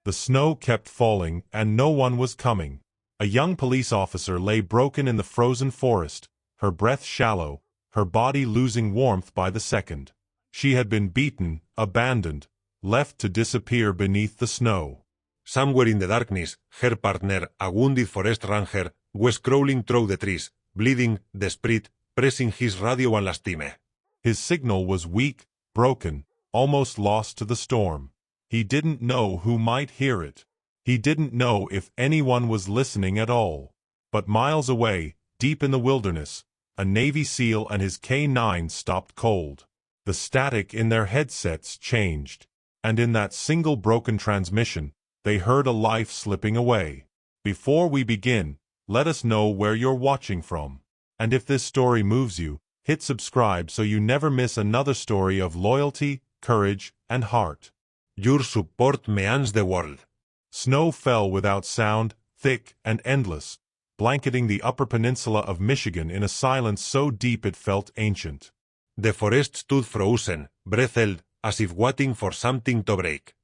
The snow kept falling, and no one was coming. A young police officer lay broken in the frozen forest, her breath shallow, her body losing warmth by the second. She had been beaten, abandoned, left to disappear beneath the snow. Somewhere in the darkness, her partner, a wounded forest ranger, was crawling through the trees, bleeding, desperate, pressing his radio and lastime. His signal was weak, broken, almost lost to the storm. He didn't know who might hear it. He didn't know if anyone was listening at all. But miles away, deep in the wilderness, a Navy SEAL and his K9 stopped cold. The static in their headsets changed, and in that single broken transmission, they heard a life slipping away. Before we begin, let us know where you're watching from. And if this story moves you, hit subscribe so you never miss another story of loyalty, courage, and heart. Your support means the world. Snow fell without sound, thick and endless, blanketing the upper peninsula of Michigan in a silence so deep it felt ancient. The forest stood frozen, breathless, as if waiting for something to break.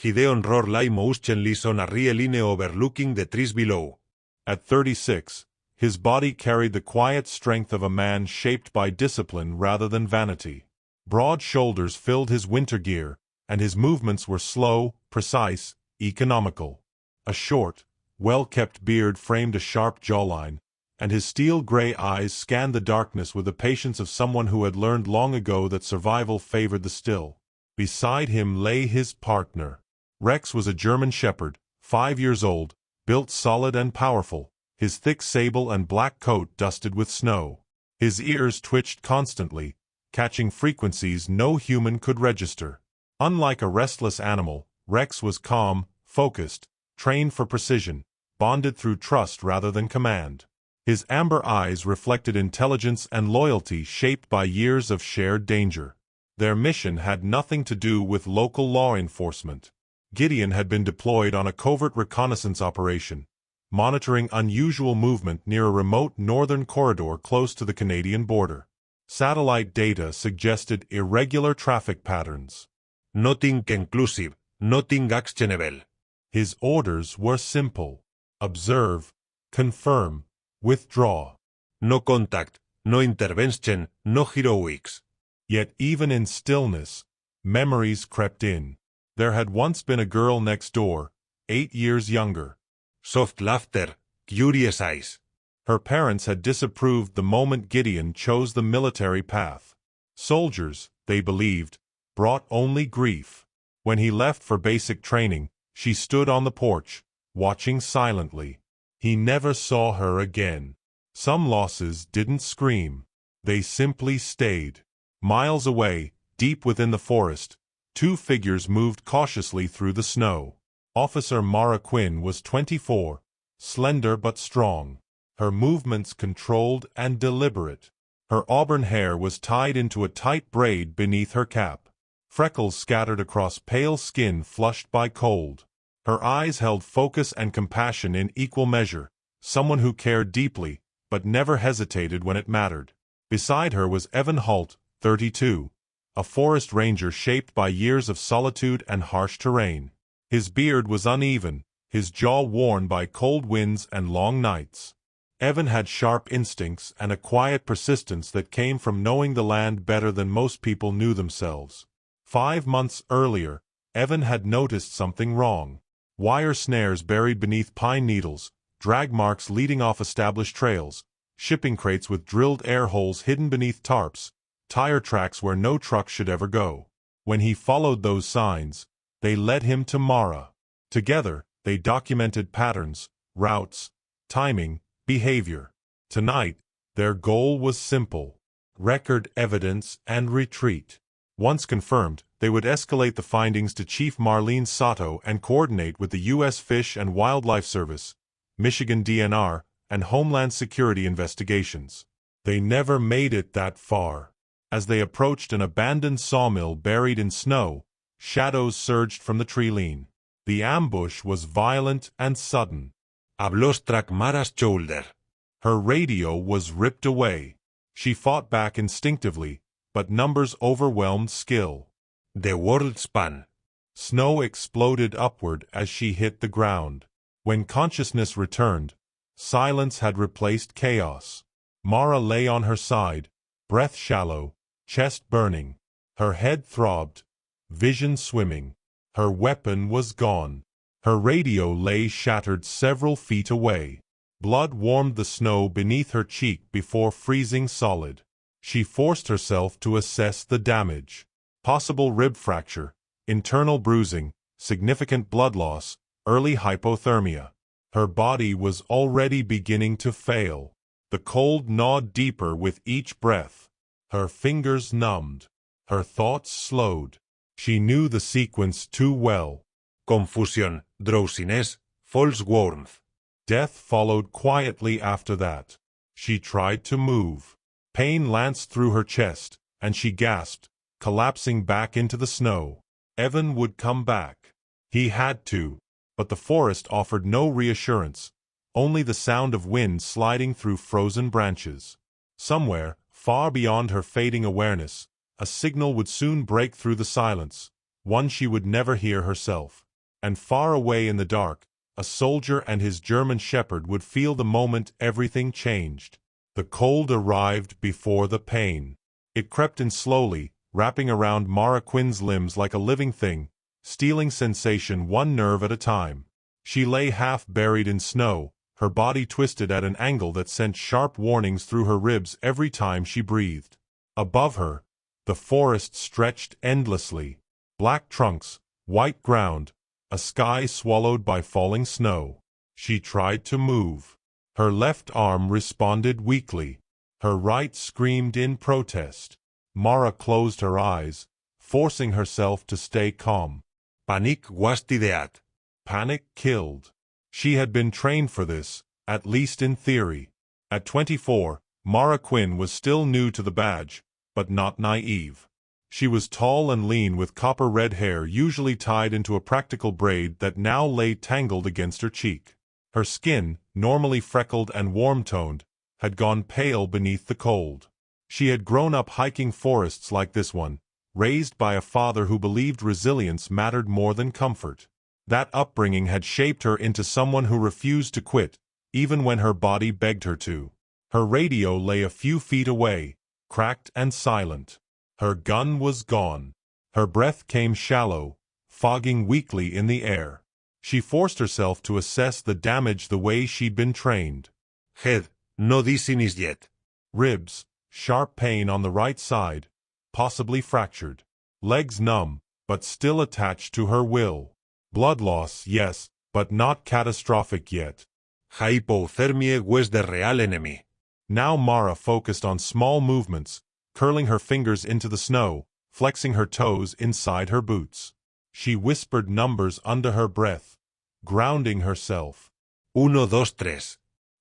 Gideon roared lay motionless on a line overlooking the trees below. At 36, his body carried the quiet strength of a man shaped by discipline rather than vanity. Broad shoulders filled his winter gear, and his movements were slow, precise, economical. A short, well-kept beard framed a sharp jawline, and his steel-gray eyes scanned the darkness with the patience of someone who had learned long ago that survival favored the still. Beside him lay his partner. Rex was a German shepherd, 5 years old, built solid and powerful, his thick sable and black coat dusted with snow. His ears twitched constantly, catching frequencies no human could register. Unlike a restless animal, Rex was calm, focused, trained for precision, bonded through trust rather than command. His amber eyes reflected intelligence and loyalty shaped by years of shared danger. Their mission had nothing to do with local law enforcement. Gideon had been deployed on a covert reconnaissance operation, monitoring unusual movement near a remote northern corridor close to the Canadian border. Satellite data suggested irregular traffic patterns. Nothing conclusive, nothing actionable. His orders were simple. Observe, confirm, withdraw. No contact, no intervention, no heroics. Yet even in stillness, memories crept in. There had once been a girl next door, 8 years younger. Soft laughter, curious eyes. Her parents had disapproved the moment Gideon chose the military path. Soldiers, they believed, brought only grief. When he left for basic training, she stood on the porch, watching silently. He never saw her again. Some losses didn't scream. They simply stayed. Miles away, deep within the forest, 2 figures moved cautiously through the snow. Officer Mara Quinn was 24, slender but strong. Her movements controlled and deliberate. Her auburn hair was tied into a tight braid beneath her cap. Freckles scattered across pale skin flushed by cold. Her eyes held focus and compassion in equal measure, someone who cared deeply, but never hesitated when it mattered. Beside her was Evan Holt, 32, a forest ranger shaped by years of solitude and harsh terrain. His beard was uneven, his jaw worn by cold winds and long nights. Evan had sharp instincts and a quiet persistence that came from knowing the land better than most people knew themselves. 5 months earlier, Evan had noticed something wrong. Wire snares buried beneath pine needles, drag marks leading off established trails, shipping crates with drilled air holes hidden beneath tarps, tire tracks where no truck should ever go. When he followed those signs, they led him to Mara. Together, they documented patterns, routes, timing, behavior. Tonight, their goal was simple: record evidence and retreat. Once confirmed, they would escalate the findings to Chief Marlene Sato and coordinate with the U.S. Fish and Wildlife Service, Michigan DNR, and Homeland Security investigations. They never made it that far. As they approached an abandoned sawmill buried in snow, shadows surged from the treeline. The ambush was violent and sudden. A blow struck Mara's shoulder. Her radio was ripped away. She fought back instinctively, but numbers overwhelmed skill. The world span. Snow exploded upward as she hit the ground. When consciousness returned, silence had replaced chaos. Mara lay on her side, breath shallow, chest burning. Her head throbbed, vision swimming. Her weapon was gone. Her radio lay shattered several feet away. Blood warmed the snow beneath her cheek before freezing solid. She forced herself to assess the damage. Possible rib fracture, internal bruising, significant blood loss, early hypothermia. Her body was already beginning to fail. The cold gnawed deeper with each breath. Her fingers numbed. Her thoughts slowed. She knew the sequence too well. Confusion, drowsiness, false warmth. Death followed quietly after that. She tried to move. Pain lanced through her chest, and she gasped, collapsing back into the snow. Evan would come back. He had to. But the forest offered no reassurance, only the sound of wind sliding through frozen branches. Somewhere, far beyond her fading awareness, a signal would soon break through the silence, one she would never hear herself. And far away in the dark, a soldier and his German shepherd would feel the moment everything changed. The cold arrived before the pain. It crept in slowly, wrapping around Mara Quinn's limbs like a living thing, stealing sensation one nerve at a time. She lay half buried in snow, her body twisted at an angle that sent sharp warnings through her ribs every time she breathed. Above her, the forest stretched endlessly. Black trunks, white ground, a sky swallowed by falling snow. She tried to move. Her left arm responded weakly. Her right screamed in protest. Mara closed her eyes, forcing herself to stay calm. Panic was the death. Panic killed. She had been trained for this, at least in theory. At 24, Mara Quinn was still new to the badge, but not naive. She was tall and lean with copper-red hair usually tied into a practical braid that now lay tangled against her cheek. Her skin, normally freckled and warm-toned, had gone pale beneath the cold. She had grown up hiking forests like this one, raised by a father who believed resilience mattered more than comfort. That upbringing had shaped her into someone who refused to quit, even when her body begged her to. Her radio lay a few feet away, cracked and silent. Her gun was gone. Her breath came shallow, fogging weakly in the air. She forced herself to assess the damage the way she'd been trained. Head, no dizziness yet. Ribs, sharp pain on the right side, possibly fractured. Legs numb, but still attached to her will. Blood loss, yes, but not catastrophic yet. Hypothermia was the real enemy. Now Mara focused on small movements, curling her fingers into the snow, flexing her toes inside her boots. She whispered numbers under her breath, grounding herself. 1, 2, 3.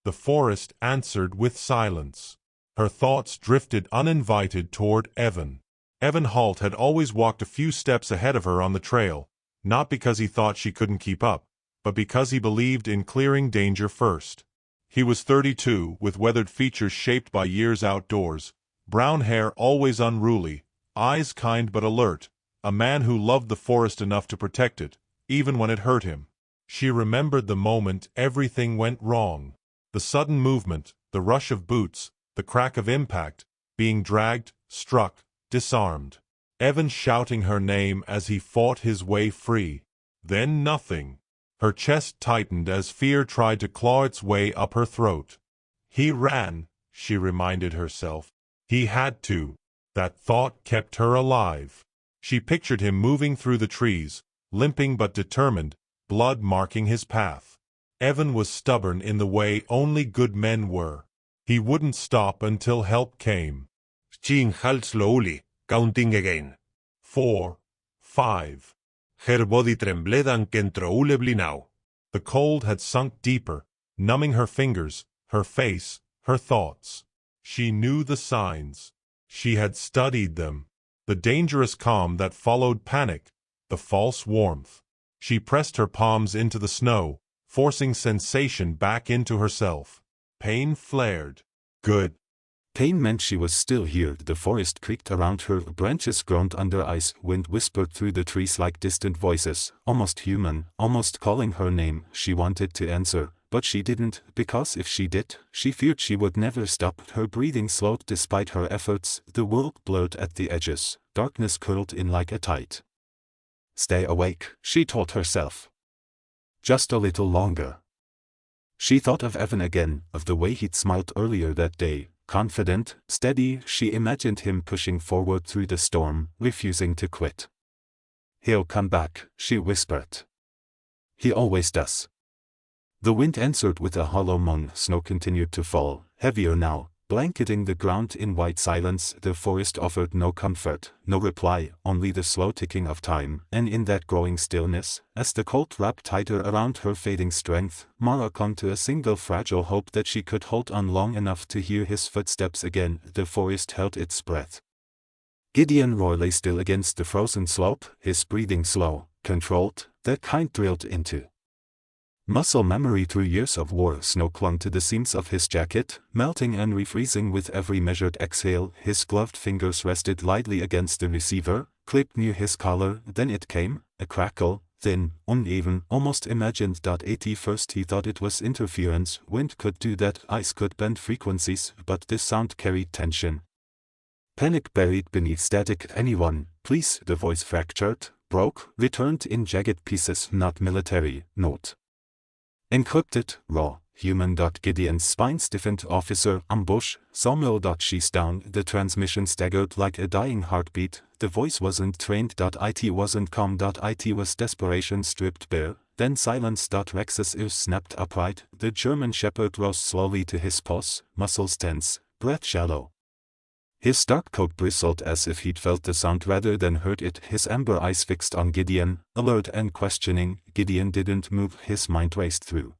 The forest answered with silence. Her thoughts drifted uninvited toward Evan. Evan Holt had always walked a few steps ahead of her on the trail, not because he thought she couldn't keep up, but because he believed in clearing danger first. He was 32, with weathered features shaped by years outdoors, brown hair always unruly, eyes kind but alert, a man who loved the forest enough to protect it, even when it hurt him. She remembered the moment everything went wrong. The sudden movement, the rush of boots, the crack of impact, being dragged, struck, disarmed. Evan shouting her name as he fought his way free. Then nothing. Her chest tightened as fear tried to claw its way up her throat. He ran, she reminded herself. He had to. That thought kept her alive. She pictured him moving through the trees, limping but determined, blood marking his path. Evan was stubborn in the way only good men were. He wouldn't stop until help came. She inhaled slowly, counting again. 4, 5. Her body trembled uncontrollably now. The cold had sunk deeper, numbing her fingers, her face, her thoughts. She knew the signs. She had studied them. The dangerous calm that followed panic, the false warmth. She pressed her palms into the snow, forcing sensation back into herself. Pain flared. Good. Pain meant she was still here. The forest creaked around her, branches groaned under ice, wind whispered through the trees like distant voices, almost human, almost calling her name. She wanted to answer, but she didn't, because if she did, she feared she would never stop. Her breathing slowed despite her efforts, the world blurred at the edges, darkness curled in like a tide. Stay awake, she told herself. Just a little longer. She thought of Evan again, of the way he'd smiled earlier that day. Confident, steady, she imagined him pushing forward through the storm, refusing to quit. He'll come back, she whispered. He always does. The wind answered with a hollow moan. Snow continued to fall, heavier now, blanketing the ground in white silence. The forest offered no comfort, no reply, only the slow ticking of time. And in that growing stillness, as the cold wrapped tighter around her fading strength, Mara clung to a single fragile hope that she could hold on long enough to hear his footsteps again. The forest held its breath. Gideon Roy lay still against the frozen slope, his breathing slow, controlled, that kind drilled into muscle memory through years of war. Snow clung to the seams of his jacket, melting and refreezing with every measured exhale. His gloved fingers rested lightly against the receiver, clipped near his collar. Then it came, a crackle, thin, uneven, almost imagined. At first he thought it was interference. Wind could do that, ice could bend frequencies, but this sound carried tension. Panic buried beneath static. Anyone, please? The voice fractured, broke, returned in jagged pieces. Not military, note. Encrypted, raw, human. Gideon's spine stiffened. Officer, ambush, sawmill. She's down. The transmission staggered like a dying heartbeat. The voice wasn't trained. It wasn't calm. It was desperation stripped bare. Then silence. Rex's ears snapped upright. The German shepherd rose slowly to his paws, muscles tense, breath shallow. His dark coat bristled as if he'd felt the sound rather than heard it. His amber eyes fixed on Gideon, alert and questioning. Gideon didn't move. His mind raced through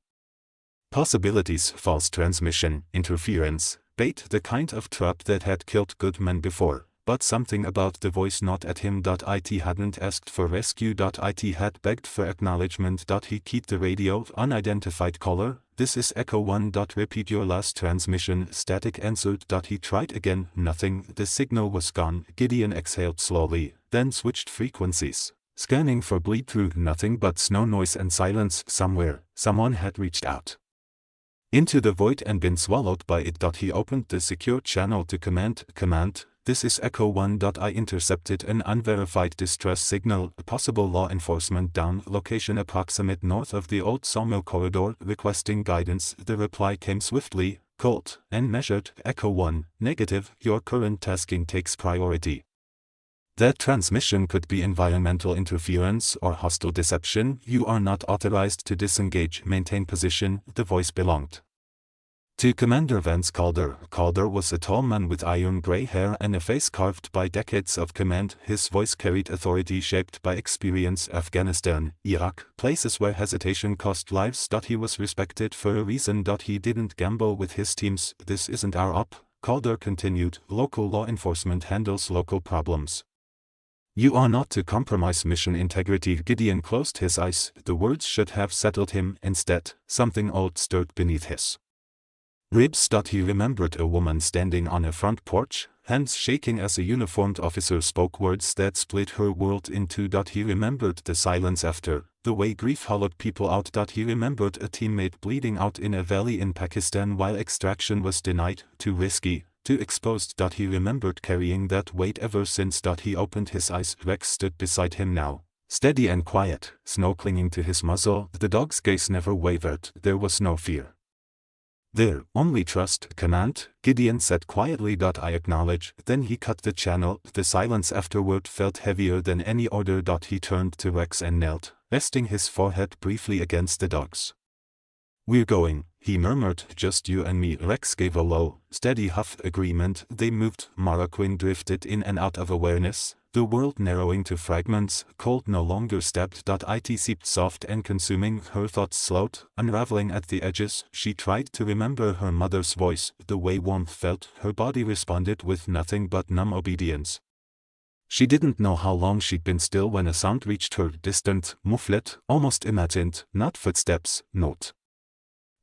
possibilities. False transmission, interference, bait, the kind of trap that had killed good men before. But something about the voice not at him. It hadn't asked for rescue. It had begged for acknowledgement. He keyed the radio. Unidentified caller. This is Echo 1. Repeat your last transmission. Static answered. He tried again. Nothing. The signal was gone. Gideon exhaled slowly, then switched frequencies, scanning for bleed through. Nothing but snow, noise and silence. Somewhere, someone had reached out into the void and been swallowed by it. He opened the secure channel to command. This is Echo 1. I intercepted an unverified distress signal. Possible law enforcement down. Location approximate north of the old sawmill corridor. Requesting guidance. The reply came swiftly, cold, and measured. Echo 1, negative. Your current tasking takes priority. That transmission could be environmental interference or hostile deception. You are not authorized to disengage. Maintain position. The voice belonged to Commander Vance Calder. Calder was a tall man with iron gray hair and a face carved by decades of command. His voice carried authority shaped by experience. Afghanistan, Iraq, places where hesitation cost lives. He was respected for a reason. He didn't gamble with his teams. This isn't our op, Calder continued. Local law enforcement handles local problems. You are not to compromise mission integrity. Gideon closed his eyes. The words should have settled him. Instead, something old stirred beneath his ribs. He remembered a woman standing on a front porch, hands shaking as a uniformed officer spoke words that split her world in two. He remembered the silence after, the way grief hollowed people out. He remembered a teammate bleeding out in a valley in Pakistan while extraction was denied, too risky, too exposed. He remembered carrying that weight ever since. He opened his eyes. Rex stood beside him now, steady and quiet, snow clinging to his muzzle. The dog's gaze never wavered. There was no fear there, only trust. Command, Gideon said quietly. I acknowledge. Then he cut the channel. The silence afterward felt heavier than any order. He turned to Rex and knelt, resting his forehead briefly against the dog's. We're going, he murmured. Just you and me. Rex gave a low, steady huff. Agreement. They moved. Mara Quinn drifted in and out of awareness, the world narrowing to fragments. Cold no longer stabbed. It seeped soft and consuming. Her thoughts slowed, unraveling at the edges. She tried to remember her mother's voice, the way warmth felt. Her body responded with nothing but numb obedience. She didn't know how long she'd been still when a sound reached her, distant, muffled, almost imagined. Not footsteps, note.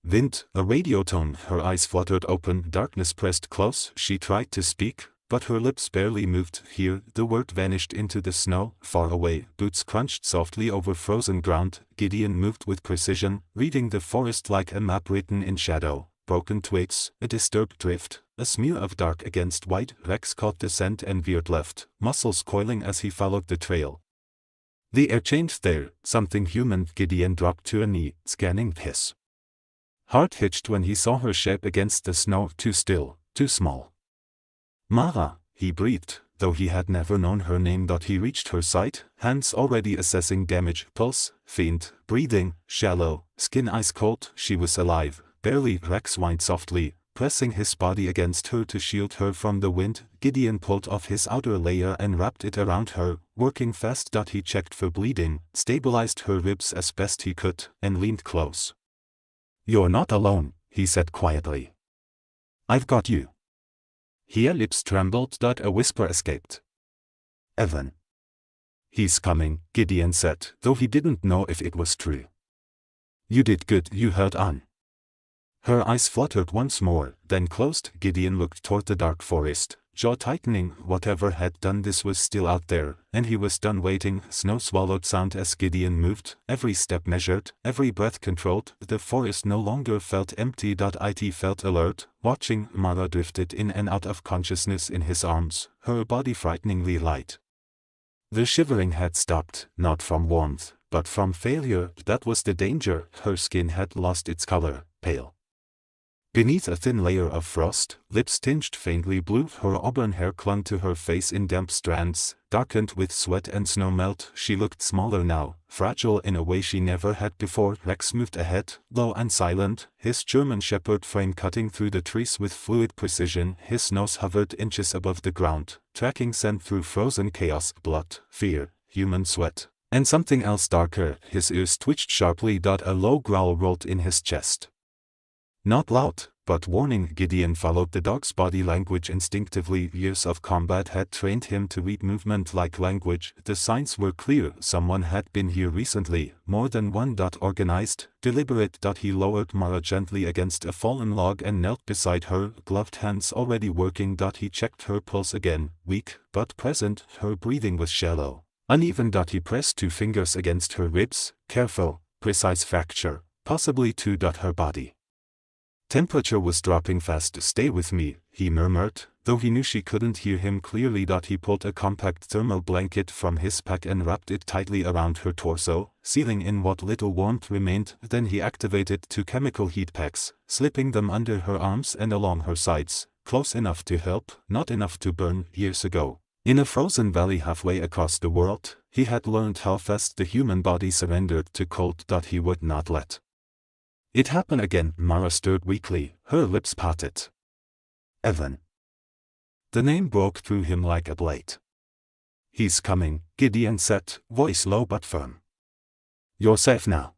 Wind, a radio tone. Her eyes fluttered open, darkness pressed close. She tried to speak, but her lips barely moved. Here, the word vanished into the snow. Far away, boots crunched softly over frozen ground. Gideon moved with precision, reading the forest like a map written in shadow. Broken twigs, a disturbed drift, a smear of dark against white. Rex caught the scent and veered left, muscles coiling as he followed the trail. The air changed there, something human. Gideon dropped to a knee, scanning his heart hitched when he saw her shape against the snow, too still, too small. Mara, he breathed, though he had never known her name. He reached her side, hands already assessing damage, pulse, faint, breathing, shallow, skin ice cold. She was alive, barely. Rex whined softly, pressing his body against her to shield her from the wind. Gideon pulled off his outer layer and wrapped it around her, working fast. He checked for bleeding, stabilized her ribs as best he could, and leaned close. "You're not alone," he said quietly. "I've got you." Her lips trembled. A whisper escaped. "Evan." "He's coming," Gideon said, though he didn't know if it was true. "You did good," you held on. Her eyes fluttered once more, then closed. Gideon looked toward the dark forest, jaw tightening. Whatever had done this was still out there, and he was done waiting. Snow swallowed sound as Gideon moved, every step measured, every breath controlled. The forest no longer felt empty. It felt alert, watching. Mara drifted in and out of consciousness in his arms, her body frighteningly light. The shivering had stopped, not from warmth, but from failure. That was the danger. Her skin had lost its color, pale beneath a thin layer of frost, lips tinged faintly blue. Her auburn hair clung to her face in damp strands, darkened with sweat and snow melt. She looked smaller now, fragile in a way she never had before. Rex moved ahead, low and silent, his German shepherd frame cutting through the trees with fluid precision. His nose hovered inches above the ground, tracking scent through frozen chaos. Blood, fear, human sweat, and something else darker. His ears twitched sharply. A low growl rolled in his chest. Not loud, but warning. Gideon followed the dog's body language instinctively. Years of combat had trained him to read movement like language. The signs were clear. Someone had been here recently, more than one. Organized, deliberate. He lowered Mara gently against a fallen log and knelt beside her, gloved hands already working. He checked her pulse again, weak, but present. Her breathing was shallow, uneven. He pressed 2 fingers against her ribs, careful, precise fracture, possibly 2. Her body temperature was dropping fast. "Stay with me," he murmured, though he knew she couldn't hear him clearly. He pulled a compact thermal blanket from his pack and wrapped it tightly around her torso, sealing in what little warmth remained. Then he activated 2 chemical heat packs, slipping them under her arms and along her sides, close enough to help, not enough to burn. Years ago, in a frozen valley halfway across the world, he had learned how fast the human body surrendered to cold. He would not let it happened again. Mara stirred weakly, her lips parted. "Evan." The name broke through him like a blade. "He's coming," Gideon said, voice low but firm. "You're safe now."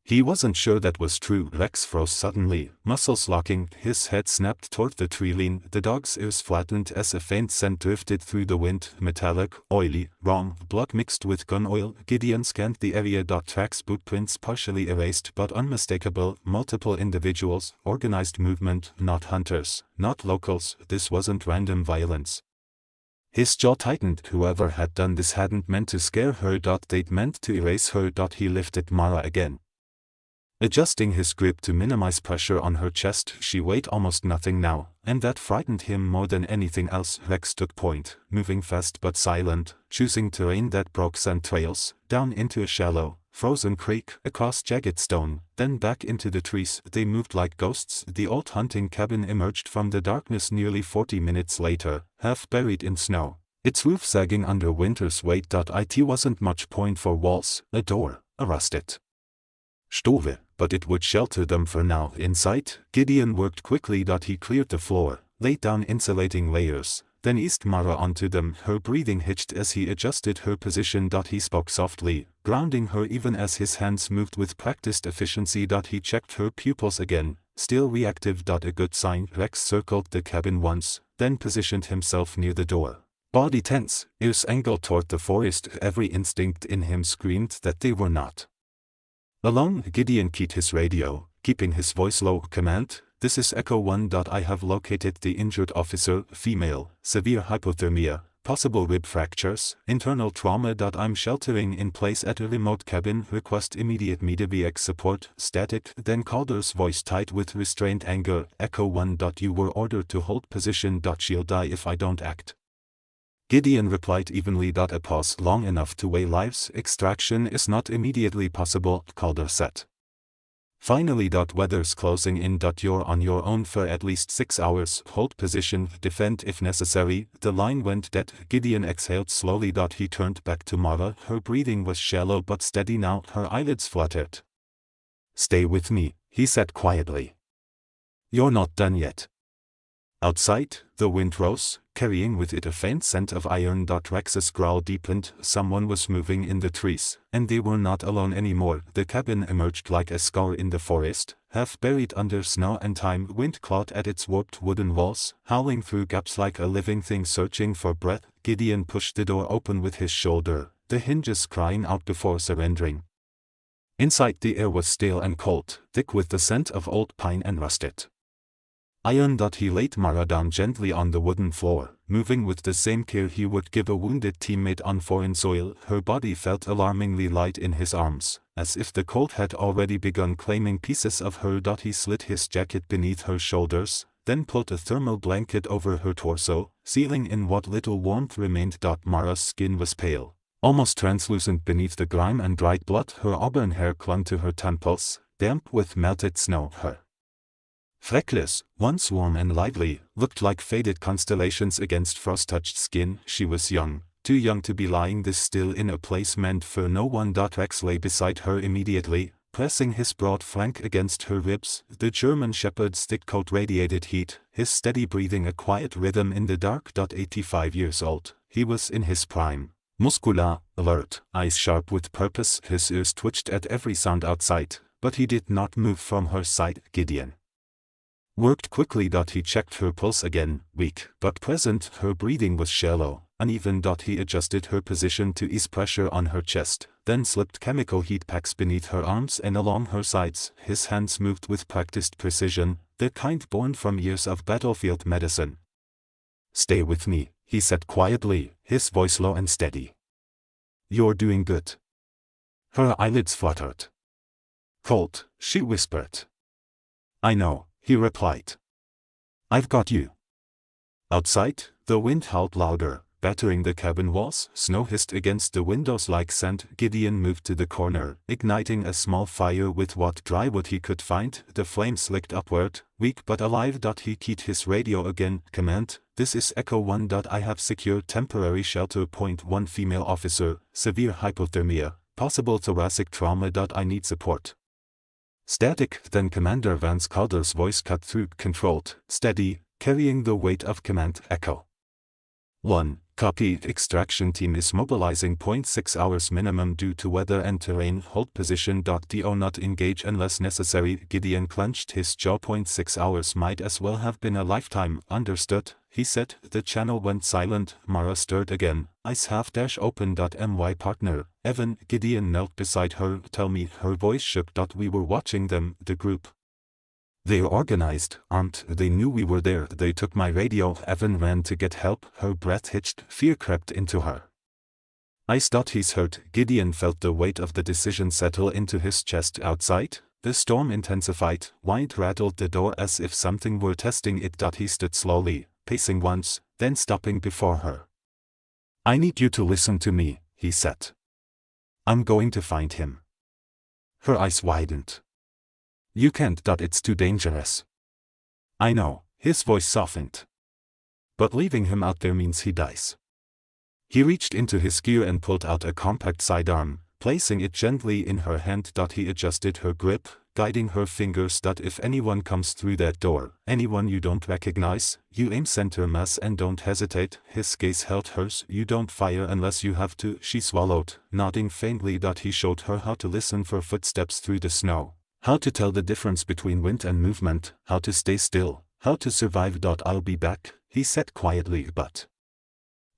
He wasn't sure that was true. Rex froze suddenly, muscles locking. His head snapped toward the tree line. The dog's ears flattened as a faint scent drifted through the wind, metallic, oily, raw, blood mixed with gun oil. Gideon scanned the area. Tracks, boot prints partially erased but unmistakable, multiple individuals, organized movement, not hunters, not locals. This wasn't random violence. His jaw tightened. Whoever had done this hadn't meant to scare her. They'd meant to erase her. He lifted Mara again, adjusting his grip to minimize pressure on her chest. She weighed almost nothing now, and that frightened him more than anything else. Rex took point, moving fast but silent, choosing terrain that broke sand trails, down into a shallow, frozen creek, across jagged stone, then back into the trees. They moved like ghosts. The old hunting cabin emerged from the darkness nearly 40 minutes later, half buried in snow, its roof sagging under winter's weight. It wasn't much point for walls, a door, a rusted stove, but it would shelter them for now. Inside, Gideon worked quickly. He cleared the floor, laid down insulating layers, then eased Mara onto them. Her breathing hitched as he adjusted her position. He spoke softly, grounding her even as his hands moved with practiced efficiency. He checked her pupils again, still reactive. A good sign. Rex circled the cabin once, then positioned himself near the door, body tense, ears angled toward the forest. Every instinct in him screamed that they were not alone. Gideon keyed his radio, keeping his voice low, command, "This is Echo 1. I have located the injured officer, female, severe hypothermia, possible rib fractures, internal trauma. I'm sheltering in place at a remote cabin. Request immediate medevac support." Static. Then Calder's voice tight with restrained anger, "Echo 1. You were ordered to hold position. She'll die if I don't act." Gideon replied evenly. A pause long enough to weigh lives. "Extraction is not immediately possible," Calder said. Finally, "Weather's closing in. You're on your own for at least 6 hours. Hold position, defend if necessary." The line went dead. Gideon exhaled slowly. He turned back to Mara. Her breathing was shallow but steady now. Her eyelids fluttered. "Stay with me," he said quietly. "You're not done yet." Outside, the wind rose, carrying with it a faint scent of iron. Rex's growl deepened. Someone was moving in the trees, and they were not alone anymore. The cabin emerged like a scar in the forest, half buried under snow and time. Wind clawed at its warped wooden walls, howling through gaps like a living thing searching for breath. Gideon pushed the door open with his shoulder, the hinges crying out before surrendering. Inside, the air was stale and cold, thick with the scent of old pine and rusted iron. He laid Mara down gently on the wooden floor, moving with the same care he would give a wounded teammate on foreign soil. Her body felt alarmingly light in his arms, as if the cold had already begun claiming pieces of her. He slid his jacket beneath her shoulders, then pulled a thermal blanket over her torso, sealing in what little warmth remained. Mara's skin was pale, almost translucent beneath the grime and dried blood. Her auburn hair clung to her temples, damp with melted snow. Her freckles, once warm and lively, looked like faded constellations against frost-touched skin. She was young, too young to be lying this still in a place meant for no one. Rex lay beside her immediately, pressing his broad flank against her ribs. The German Shepherd's thick coat radiated heat, his steady breathing a quiet rhythm in the dark. 85 years old, he was in his prime. Muscular, alert, eyes sharp with purpose. His ears twitched at every sound outside, but he did not move from her side. Gideon worked quickly. He checked her pulse again, weak but present. Her breathing was shallow, uneven. He adjusted her position to ease pressure on her chest, then slipped chemical heat packs beneath her arms and along her sides. His hands moved with practiced precision, the kind born from years of battlefield medicine. "Stay with me," he said quietly, his voice low and steady. "You're doing good." Her eyelids fluttered. "Cold," she whispered. "I know," he replied. "I've got you." Outside, the wind howled louder, battering the cabin walls. Snow hissed against the windows like sand. Gideon moved to the corner, igniting a small fire with what dry wood he could find. The flames licked upward, weak but alive. He keyed his radio again. "Command, this is Echo 1. I have secured temporary shelter. Point 1 female officer, severe hypothermia, possible thoracic trauma. I need support." Static. Then Commander Vance Calder's voice cut through, controlled, steady, carrying the weight of command. "Echo 1, copy. Extraction team is mobilizing. 6 hours minimum due to weather and terrain. Hold position. Do not engage unless necessary." Gideon clenched his jaw. 6 hours might as well have been a lifetime. "Understood," he said. The channel went silent. Mara stirred again, eyes half-open. "My partner, Evan." Gideon knelt beside her. "Tell me." Her voice shook. "We were watching them, the group. They're organized, armed. They knew we were there. They took my radio." Evan ran to get help. Her breath hitched. Fear crept into her eyes. "He's hurt." Gideon felt the weight of the decision settle into his chest. Outside, the storm intensified. Wind rattled the door as if something were testing it. He stood slowly, pacing once, then stopping before her. "I need you to listen to me," he said. "I'm going to find him." Her eyes widened. "You can't. It's too dangerous." "I know," his voice softened. "But leaving him out there means he dies." He reached into his gear and pulled out a compact sidearm, placing it gently in her hand. He adjusted her grip, guiding her fingers. "If anyone comes through that door, anyone you don't recognize, you aim center mass and don't hesitate." His gaze held hers. "You don't fire unless you have to." She swallowed, nodding faintly. He showed her how to listen for footsteps through the snow, how to tell the difference between wind and movement, how to stay still, how to survive. "I'll be back," he said quietly. "But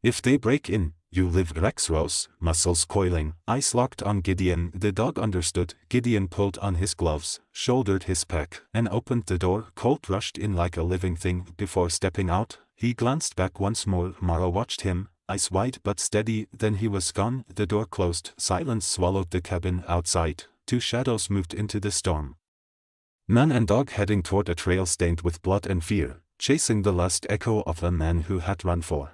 if they break in, You live. Rex rose, muscles coiling, eyes locked on Gideon. The dog understood. Gideon pulled on his gloves, shouldered his pack, and opened the door. Colt rushed in like a living thing. Before stepping out, he glanced back once more. Mara watched him, eyes wide but steady. Then he was gone. The door closed. Silence swallowed the cabin. Outside, two shadows moved into the storm. Man and dog heading toward a trail stained with blood and fear, chasing the last echo of a man who had run for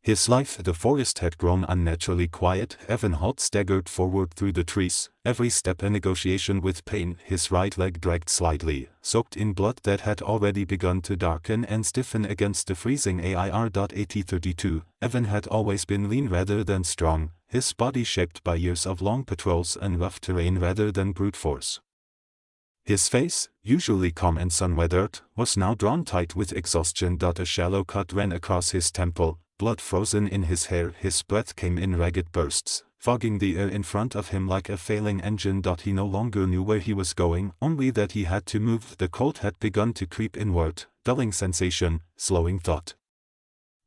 his life. The forest had grown unnaturally quiet. Evan Holt staggered forward through the trees, every step a negotiation with pain. His right leg dragged slightly, soaked in blood that had already begun to darken and stiffen against the freezing air. 8032. Evan had always been lean rather than strong, his body shaped by years of long patrols and rough terrain rather than brute force. His face, usually calm and sun-weathered, was now drawn tight with exhaustion. A shallow cut ran across his temple, blood frozen in his hair. His breath came in ragged bursts, fogging the air in front of him like a failing engine. He no longer knew where he was going, only that he had to move. The cold had begun to creep inward, dulling sensation, slowing thought.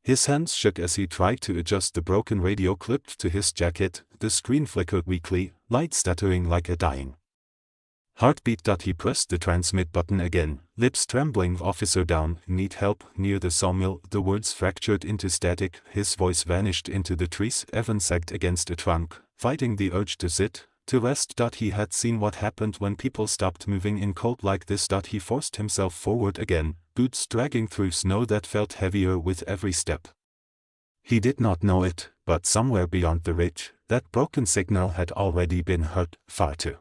His hands shook as he tried to adjust the broken radio clipped to his jacket. The screen flickered weakly, light stuttering like a dying heartbeat. He pressed the transmit button again, lips trembling. Officer down, need help, near the sawmill. The words fractured into static, his voice vanished into the trees. Evan sagged against a trunk, fighting the urge to sit, to rest. He had seen what happened when people stopped moving in cold like this. He forced himself forward again, boots dragging through snow that felt heavier with every step. He did not know it, but somewhere beyond the ridge, that broken signal had already been heard, far to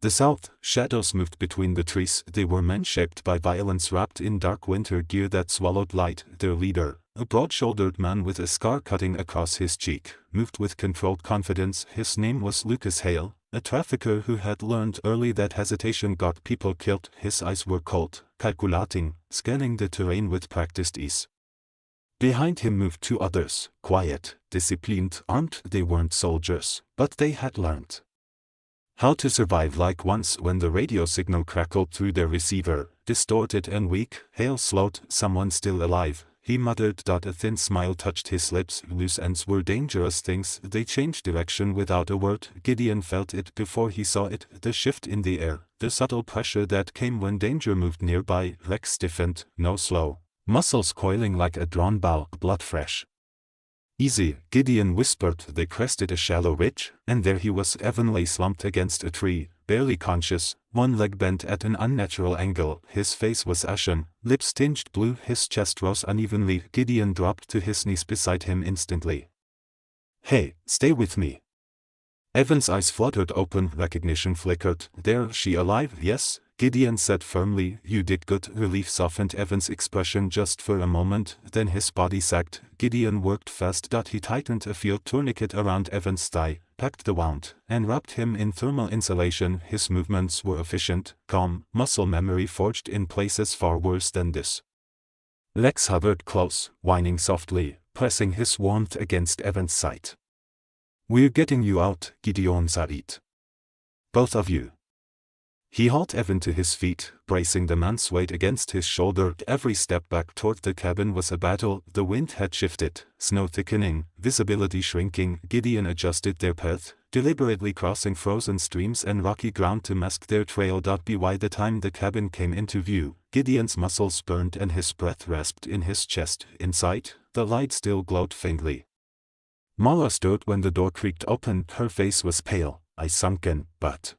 the south. Shadows moved between the trees. They were men shaped by violence, wrapped in dark winter gear that swallowed light. Their leader, a broad-shouldered man with a scar cutting across his cheek, moved with controlled confidence. His name was Lucas Hale, a trafficker who had learned early that hesitation got people killed. His eyes were cold, calculating, scanning the terrain with practiced ease. Behind him moved two others, quiet, disciplined, armed. They weren't soldiers, but they had learned how to survive. Like once when the radio signal crackled through their receiver, distorted and weak. Hale slowed. Someone still alive, he muttered. A thin smile touched his lips. Loose ends were dangerous things. They changed direction without a word. Gideon felt it before he saw it, the shift in the air, the subtle pressure that came when danger moved nearby. Rex stiffened, no slow, muscles coiling like a drawn bow, blood fresh. Easy, Gideon whispered. They crested a shallow ridge, and there he was. Evan lay slumped against a tree, barely conscious, one leg bent at an unnatural angle. His face was ashen, lips tinged blue. His chest rose unevenly. Gideon dropped to his knees beside him instantly. "Hey, stay with me." Evan's eyes fluttered open. Recognition flickered. "There, she alive?" "Yes," Gideon said firmly. "You did good." Relief softened Evan's expression just for a moment, then his body sagged. Gideon worked fast. He tightened a field tourniquet around Evan's thigh, packed the wound, and wrapped him in thermal insulation. His movements were efficient, calm, muscle memory forged in places far worse than this. Lex hovered close, whining softly, pressing his warmth against Evan's side. "We're getting you out," Gideon said. "Both of you." He hauled Evan to his feet, bracing the man's weight against his shoulder. Every step back toward the cabin was a battle. The wind had shifted, snow thickening, visibility shrinking. Gideon adjusted their path, deliberately crossing frozen streams and rocky ground to mask their trail. By the time the cabin came into view, Gideon's muscles burned and his breath rasped in his chest. Inside, the light still glowed faintly. Mara stirred when the door creaked open. Her face was pale, eyes sunken, but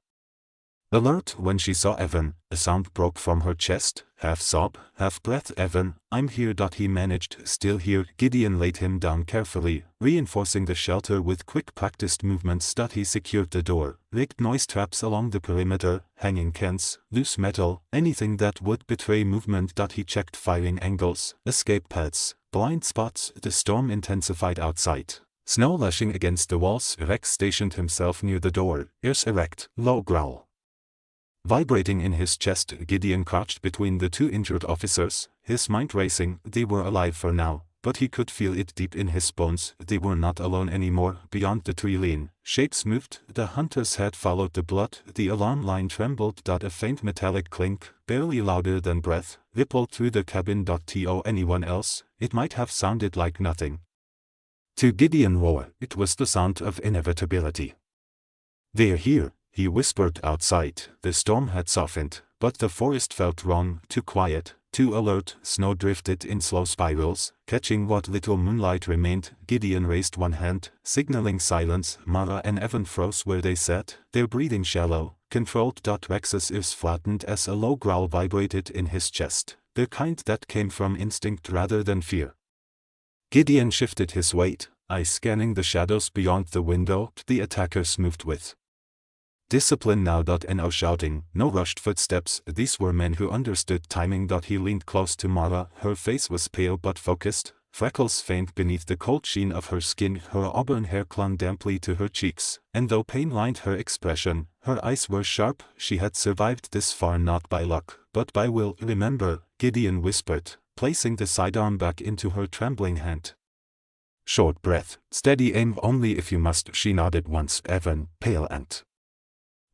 alert when she saw Evan. A sound broke from her chest, half sob, half breath. "Evan, I'm here." He managed. "Still here." Gideon laid him down carefully, reinforcing the shelter with quick practiced movements. He secured the door, rigged noise traps along the perimeter, hanging cans, loose metal, anything that would betray movement. He checked firing angles, escape paths, blind spots. The storm intensified outside, snow lashing against the walls. Rex stationed himself near the door, ears erect, low growl vibrating in his chest. Gideon crouched between the two injured officers, his mind racing. They were alive for now, but he could feel it deep in his bones. They were not alone anymore. Beyond the tree line, shapes moved. The hunters had followed the blood. The alarm line trembled. A faint metallic clink, barely louder than breath, rippled through the cabin. To anyone else, it might have sounded like nothing. To Gideon Roar, it was the sound of inevitability. "They're here," he whispered outside. The storm had softened, but the forest felt wrong, too quiet, too alert. Snow drifted in slow spirals, catching what little moonlight remained. Gideon raised one hand, signaling silence. Mara and Evan froze where they sat, their breathing shallow, controlled. Rex's ears flattened as a low growl vibrated in his chest, the kind that came from instinct rather than fear. Gideon shifted his weight, eyes scanning the shadows beyond the window. The attackers moved with discipline now. No shouting, no rushed footsteps. These were men who understood timing. He leaned close to Mara. Her face was pale but focused, freckles faint beneath the cold sheen of her skin. Her auburn hair clung damply to her cheeks, and though pain lined her expression, her eyes were sharp. She had survived this far not by luck, but by will. "Remember," Gideon whispered, placing the sidearm back into her trembling hand. "Short breath, steady aim only if you must." She nodded once. Evan, pale and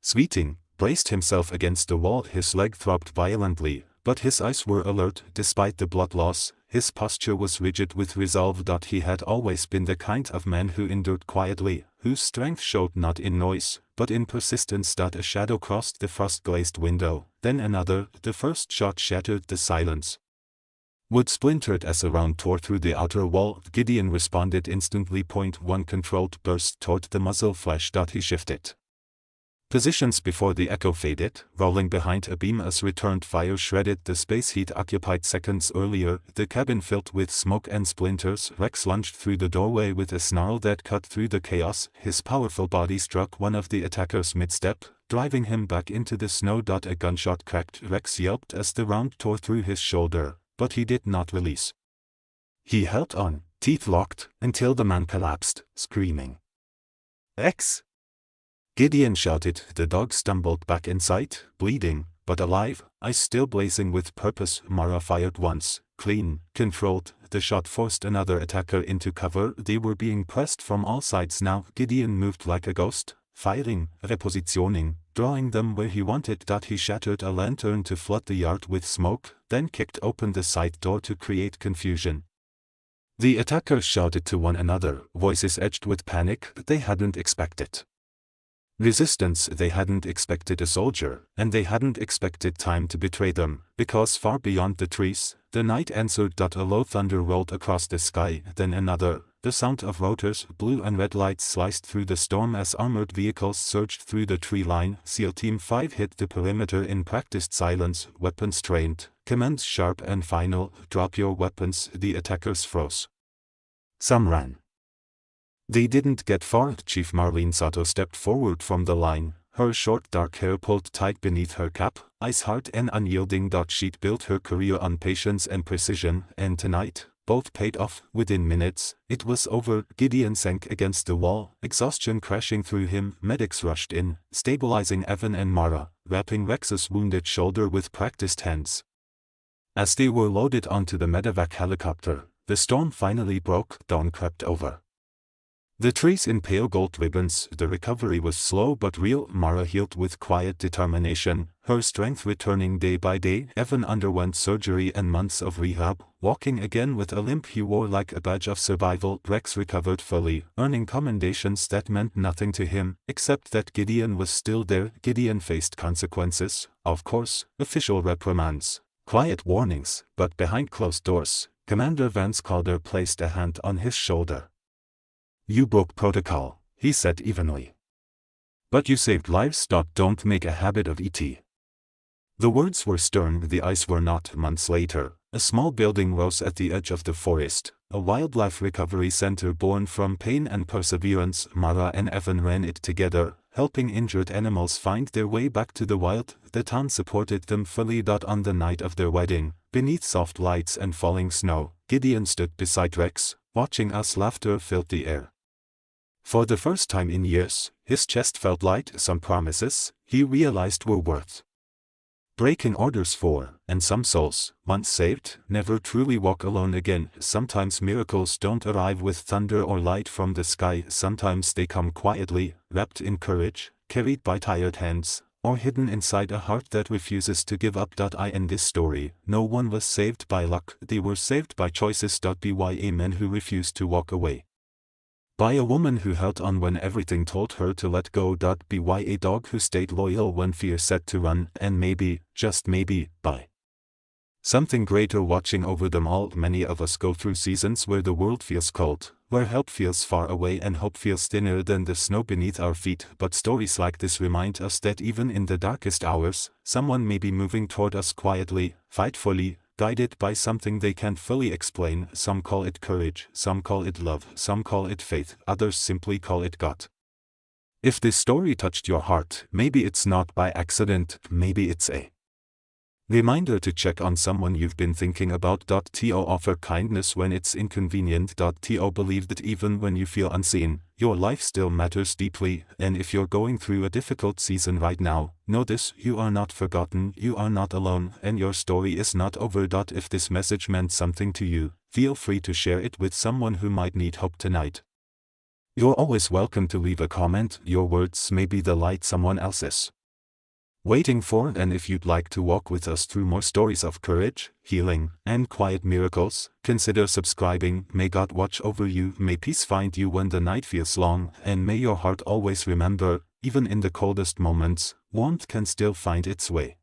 sweating, braced himself against the wall. His leg throbbed violently, but his eyes were alert. Despite the blood loss, his posture was rigid with resolve. He had always been the kind of man who endured quietly, whose strength showed not in noise, but in persistence. A shadow crossed the frost-glazed window, then another. The first shot shattered the silence. Wood splintered as a round tore through the outer wall. Gideon responded instantly. One controlled burst toward the muzzle flash. He shifted positions before the echo faded, rolling behind a beam as returned fire shredded the space he'd occupied seconds earlier. The cabin filled with smoke and splinters. Rex lunged through the doorway with a snarl that cut through the chaos. His powerful body struck one of the attackers mid-step, driving him back into the snow. A gunshot cracked. Rex yelped as the round tore through his shoulder, but he did not release. He held on, teeth locked, until the man collapsed, screaming. "Rex!" Gideon shouted. The dog stumbled back inside, bleeding, but alive, eyes still blazing with purpose. Mara fired once, clean, controlled. The shot forced another attacker into cover. They were being pressed from all sides now. Gideon moved like a ghost, firing, repositioning, drawing them where he wanted. He shattered a lantern to flood the yard with smoke, then kicked open the side door to create confusion. The attackers shouted to one another, voices edged with panic. They hadn't expected resistance. They hadn't expected a soldier, and they hadn't expected time to betray them, because far beyond the trees, the night answered. A low thunder rolled across the sky, then another. The sound of rotors, blue and red lights sliced through the storm as armored vehicles surged through the tree line. SEAL Team 5 hit the perimeter in practiced silence, weapons trained, commands sharp and final. "Drop your weapons." The attackers froze. Some ran. They didn't get far. Chief Marlene Sato stepped forward from the line, her short dark hair pulled tight beneath her cap, eyes hard and unyielding. She'd built her career on patience and precision, and tonight, both paid off. Within minutes, it was over. Gideon sank against the wall, exhaustion crashing through him. Medics rushed in, stabilizing Evan and Mara, wrapping Rex's wounded shoulder with practiced hands. As they were loaded onto the medevac helicopter, the storm finally broke. Dawn crept over the trees in pale gold ribbons. The recovery was slow but real. Mara healed with quiet determination, her strength returning day by day. Evan underwent surgery and months of rehab, walking again with a limp he wore like a badge of survival. Rex recovered fully, earning commendations that meant nothing to him, except that Gideon was still there. Gideon faced consequences, of course, official reprimands, quiet warnings, but behind closed doors, Commander Vance Calder placed a hand on his shoulder. "You broke protocol," he said evenly. "But you saved lives. Don't make a habit of it." The words were stern. The eyes were not. Months later, a small building rose at the edge of the forest, a wildlife recovery center born from pain and perseverance. Mara and Evan ran it together, helping injured animals find their way back to the wild. The town supported them fully. On the night of their wedding, beneath soft lights and falling snow, Gideon stood beside Rex, watching us. Laughter filled the air. For the first time in years, his chest felt light. Some promises, he realized, were worth breaking orders for, and some souls, once saved, never truly walk alone again. Sometimes miracles don't arrive with thunder or light from the sky. Sometimes they come quietly, wrapped in courage, carried by tired hands, or hidden inside a heart that refuses to give up. In this story, no one was saved by luck. They were saved by choices. By men who refused to walk away. By a woman who held on when everything told her to let go. By a dog who stayed loyal when fear said to run, and maybe, just maybe, by something greater watching over them all. Many of us go through seasons where the world feels cold, where help feels far away and hope feels thinner than the snow beneath our feet. But stories like this remind us that even in the darkest hours, someone may be moving toward us quietly, fightfully, guided by something they can't fully explain. Some call it courage, some call it love, some call it faith, others simply call it God. If this story touched your heart, maybe it's not by accident, maybe it's a reminder to check on someone you've been thinking about. To offer kindness when it's inconvenient. To believe that even when you feel unseen, your life still matters deeply. And if you're going through a difficult season right now, know this: you are not forgotten, you are not alone, and your story is not over. If this message meant something to you, feel free to share it with someone who might need hope tonight. You're always welcome to leave a comment. Your words may be the light someone else is waiting for. And if you'd like to walk with us through more stories of courage, healing, and quiet miracles, consider subscribing. May God watch over you, may peace find you when the night feels long, and may your heart always remember, even in the coldest moments, warmth can still find its way.